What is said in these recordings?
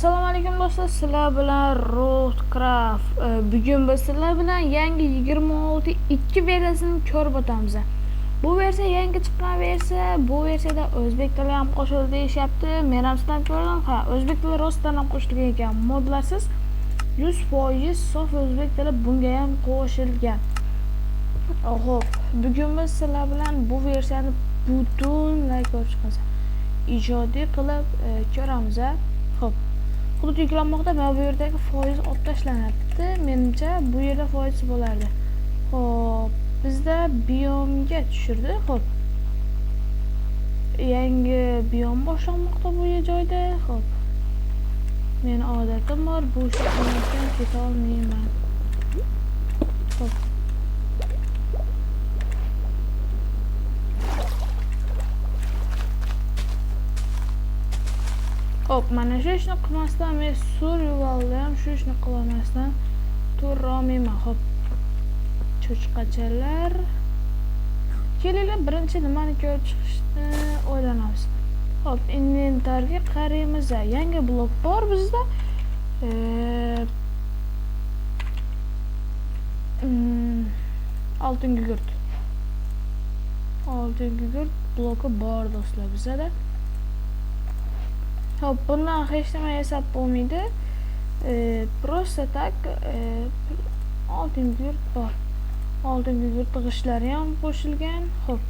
Assalomu alaykum do'stlar, sizlar bilan Roadcraft. Bugun biz sizlar bilan yangi 26.2 versiyasini ko'rib o'tamiz. Bu versiya yangi chiqqan versiya. Bu versiyada o'zbek tili ham qo'shildi deyishyapti. Men ham sinab ko'rdim. Ha, o'zbek tili rostdan ham qo'shilgan ekan. Modlarsiz 100% sof o'zbek tili bunga ham qo'shilgan. Xo'p, bugun biz sizlar bilan bu versiyani butunlay ko'rib chiqamiz. Ijodiy qilib ko'ramiz. Xo'p, hudud yuklanmoqda. Mana bu yerdagi foiz olib tashlanadi. Menimcha bu yerda foiz bo'lardi. Xo'p, bizda biomga tushirdi. Xo'p, yangi biom boshlanmoqda bu joyda. Xo'p, men odatim bor, bu ishlardan keta olmayman. Xo'p, Hop, mana shu ishni qilmasdan men survivalda ham shu ishni qilmasdan turolmayman. Hop, cho'chqachalar. Kelinglar, birinchi nimani ko'rib chiqishni o'ylanamiz. Hop, inventarga qaraymiz. Yangi blok bor bizda. Oltin gugurt. Oltin gugurt bloki bor do'stlar bizda. Hop, bundan hech nima yasab bo'lmaydi. Просто tak oltin gugurt bor. Oltin gugurt g'ishlari ham qo'shilgan. Hop,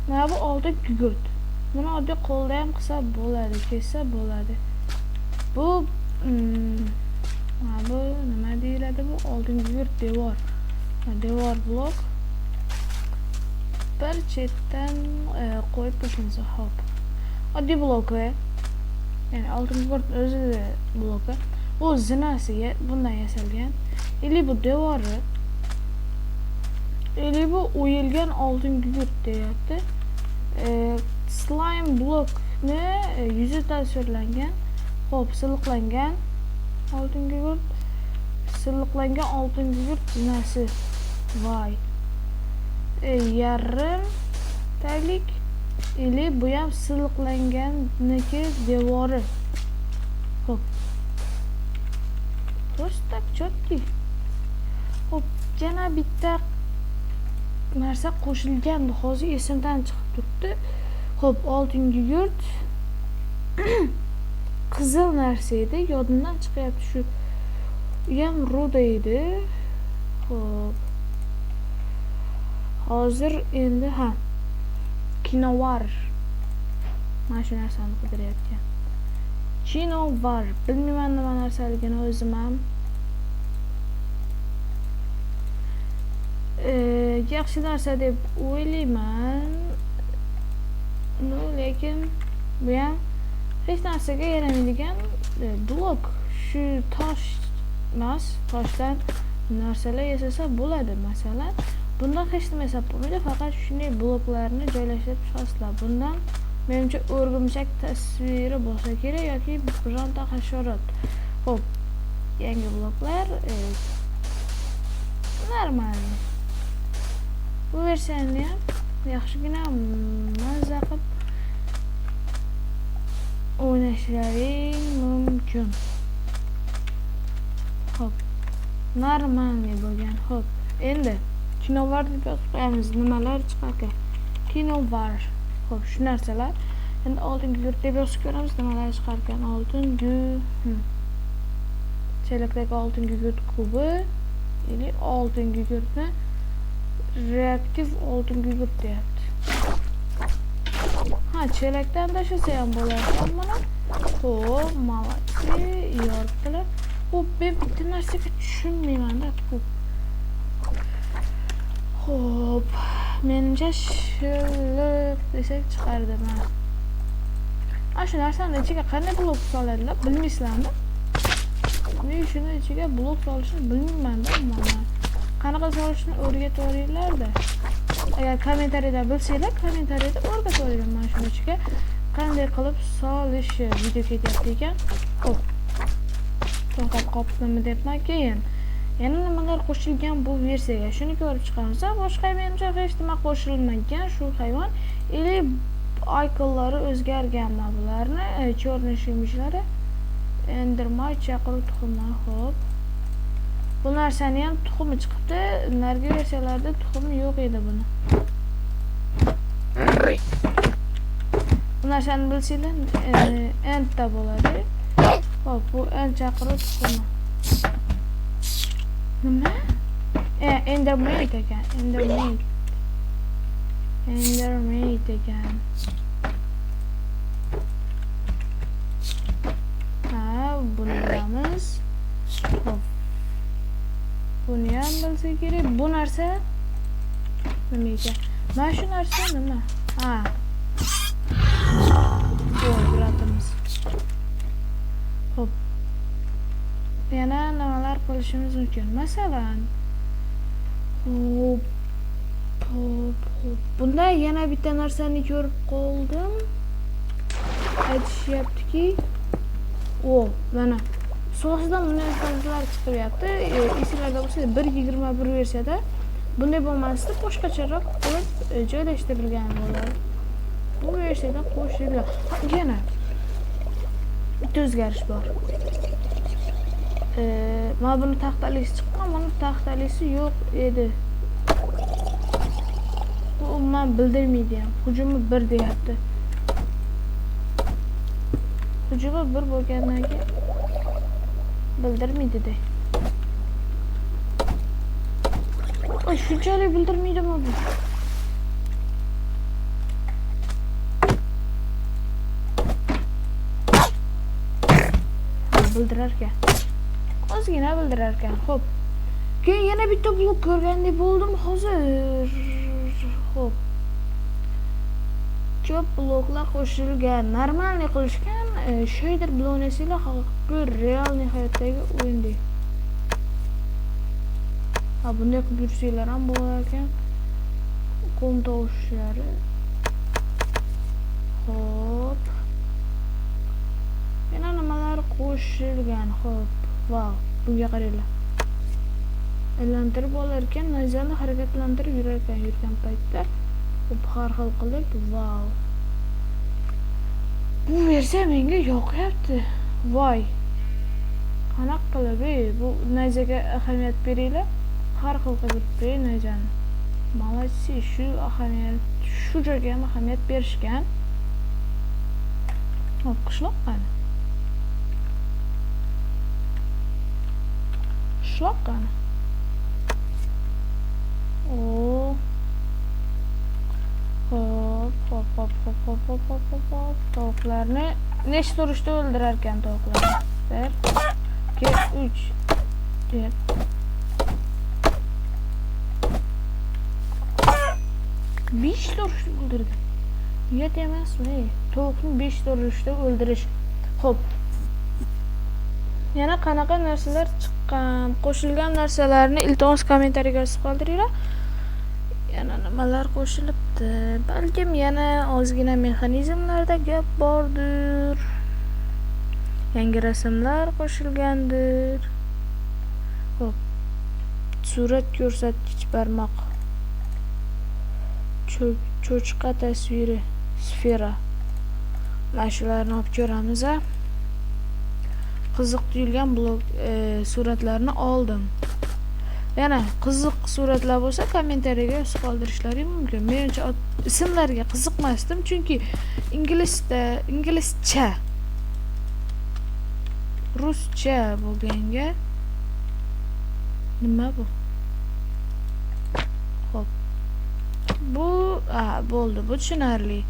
mana bu oltin gugurt. Buni oddiy qo'lda ham qilsa bo'ladi, kessa bo'ladi. Bu mana bu nima deyiladi? Bu oltin gugurt devor. Devor blok. Bir chetdan qo'yib qo'yamiz. Hop, oddiy blok. Yani oltin gugurt o'zi bloki. Bu zinasiga bundan yasalgan. Ili bu devori. Ili bu o'yilgan oltin gugurt deyapti. Slime blokni yuzi tasvirlangan. Hop, silliqlangan oltin gugurt. Silliqlangan oltin gugurt zinasi. Voy. Yarim taglik. Ili bu ham silliqlanganniki devori. Hop. Просто chotki. Hop, yana bitta narsa qo'shilgan. Hozir esimdan chiqib turibdi. Hop, oltin gugurt. Qizil narsa edi, yodimdan chiqyapti shu. U ham ruda edi. Hop. Hozir endi Kinovar. Mana shu narsani qidiryapman. Kinovar. Bilmayman nima narsaligini o'zim ham. Yaxshi narsa deb o'ylayman. Lekin bu ham hech narsaga yaramaydigan blok. Shu tosh emas, toshdan narsalar yasasa bo'ladi, masalan. Bundan hech nima yasab bo'lmaydi, faqat shunday bloklarni joylashtirib chiqasizlar. Bundan menimcha o'rgimchak tasviri bo'lsa kerak yoki bironta hasharot. Xo'p, yangi bloklar normal. Bu versiyani ham yaxshigina mazza qilib o'ynashlaring mumkin. Xo'p, normal bo'lgan. Xo'p, endi Kinovar deb yozib qo'yamiz. Nimalar chiqar ekan? Kinovar. Xo'p, shu narsalar. Endi oltin gugurt deb yozib ko'ramiz. Nimalar chiqar ekan? Oltin chelakdagi oltin gugurt kubi. Ya'ni oltin gugurtni reaktiv oltin gugurt deyapti. Ha, chelakdan tashlasa ham bo'lardi mana. Xo'p, молодцы, yorqinlar. Xo'p, men bitta narsaga tushunmayman-da. Xo'p, menimcha shilliq desak chiqardim. Ana shu narsani ichiga qanday blok soladilar, bilmaysizlarmi? Men shuni ichiga blok solishni bilmayman-da, umuman. Qanaqa solishni o'rgatib oringlar-da. Agar kommentariyada bilsanglar, kommentariyada o'rgatib oringlar mana shuni ichiga qanday qilib solishi video ketyapti ekan. Xo'p. To'xtab qolibdimi debman keyin. Yana nimalar qo'shilgan bu versiyaga shuni ko'rib chiqamiz. Boshqa menimcha hech nima qo'shilmagan shu hayvon. Ili ikonlari o'zgargan bularni, ko'rinish imijlari endirmoy chaqiruv tuxumi. Xo'p. Bu narsani ham tuxumi chiqibdi. Nargi versiyalarda tuxumi yo'q edi buni. Bu narsani bilsanglar, endda bo'ladi. Xo'p, bu end chaqiruv tuxumi. Nima? Endermate ekan. Endermate ekan. Buni bilamiz. Xo'p. Buni ham bilsa kerak. Bu narsa nima ekan? Mana shu narsa nima? Ko'ramiz. Xo'p. Yana nimalar qilishimiz mumkin? Masalan, bunda yana bitta narsani ko'rib qoldim. Aytishyaptiki, mana so'zdan bunday farzlar chiqyapti. Esingizda bo'lsa 1.21 versiyada bunday bo'lmasdi, boshqacharoq qilib joylashtirilgan bo'ladi. Bu versiyada qo'shilgan. Yana bitta o'zgarish bor. Mana buni taxtalisi chiqqan, buni taxtalisi yo'q edi. Bu umuman bildirmaydi ham. Hujumi 1 deyapti. Hujumi 1 bo'lgandan keyin bildirmaydi-da. Shunchalik bildirmaydimi bu? Bildirar ekan. Ozgina bildirar ekan. Xo'p. Keyin yana bitta blok ko'rgandek bo'ldim hozir. Xo'p. Ko'p bloklar qo'shilgan. Normalniy qilishgan. Shader bloknasilar haqiqiy realniy hayotdagi o'yindek. Bunday qilib yursanglar ham bo'lar ekan. Qo'm tovushlari. Xo'p. Yana nimalar qo'shilgan? Xo'p. Wow, bunga qaranglar. Aylantirib olar ekan, nazarni harakatlantirib yurar ekan, yurgan paytda har xil qilib, wow. Bu versiya menga yoqyapti. Voy. Qanaqa qilib, bu nazaga ahamiyat beringlar. Har xil qilib nazarni. Молодцы, shu joyga ham ahamiyat berishgan. Hop, qishloq qani? Qishloq qani? Hop. Tovuqlarni nechta urishda o'ldirar ekan tovuqlarni? 1, 2, 3, 4. 5 ta urishda o'ldirdi. Uyat emasmi? Tovuqni 5 ta urishda o'ldirish. Xo'p. Yana qanaqa narsalar chiqqan? Qo'shilgan narsalarni iltimos kommentariyga yozib qoldiringlar. Yana nimalar qo'shilibdi? Balkim yana ozgina mexanizmlarda gap bordir. Yangi rasmlar qo'shilgandir. Xo'p. Surat ko'rsatkich barmoq. Cho'chqa tasviri, sfera. Mana shularni olib ko'ramiz. Qiziq tuyulgan blok suratlarni oldim. Yana qiziq suratlar bo'lsa kommentariyaga yozib qoldirishlaring mumkin. Menimcha ismlarga qiziqmasdim, chunki inglizcha, ruscha bo'lganga nima bu? Xo'p. Bu bo'ldi, bu tushunarli.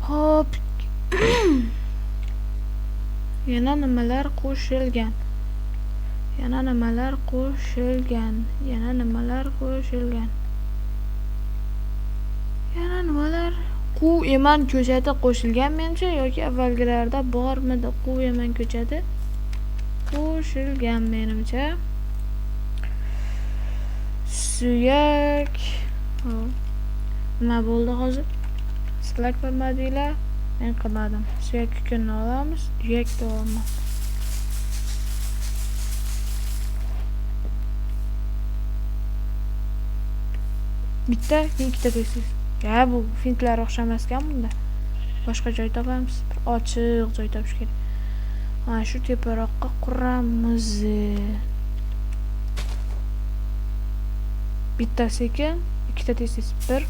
Xo'p. Yana nimalar qo'shilgan? Yana nimalar quv eman ko'chati qo'shilgan menimcha yoki avvalgilarda bormidi? Quv eman ko'chati qo'shilgan menimcha. Suyak. Nima bo'ldi hozir? Sizlar ko'rmadinglar? Men qilmadim. Suyak kukunni olamiz. Suyak davomli. Bitta, ikkita qo'ysiz. Bu fintlar o'xshamaskan bunda. Boshqa joy topamiz. Bir ochiq joy topish kerak. Mana shu teparoqqa quramiz. Bitta sekin, ikkita tez bir.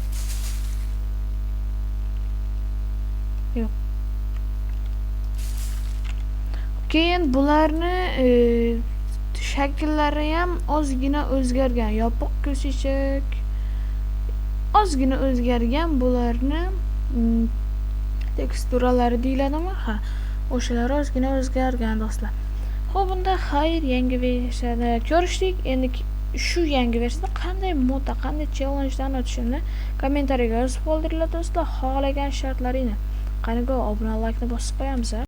Yo'q. Keyin bularni shakllari ham ozgina o'zgargan. Yopiq ko'shichak ozgina o'zgargan. Bularni teksturalari deyiladimi? Ha, o'shalar ozgina o'zgargan do'stlar. Xo'p, bunda xayr, yangi versiyada ko'rishdik. Endi shu yangi versiyada qanday modda, qanday challenge'dan o'tishini kommentariyaga yozib qoldiringlar do'stlar. Xohlagan shartlarini. Qani go, obuna, like ni bosib qo'yamiz.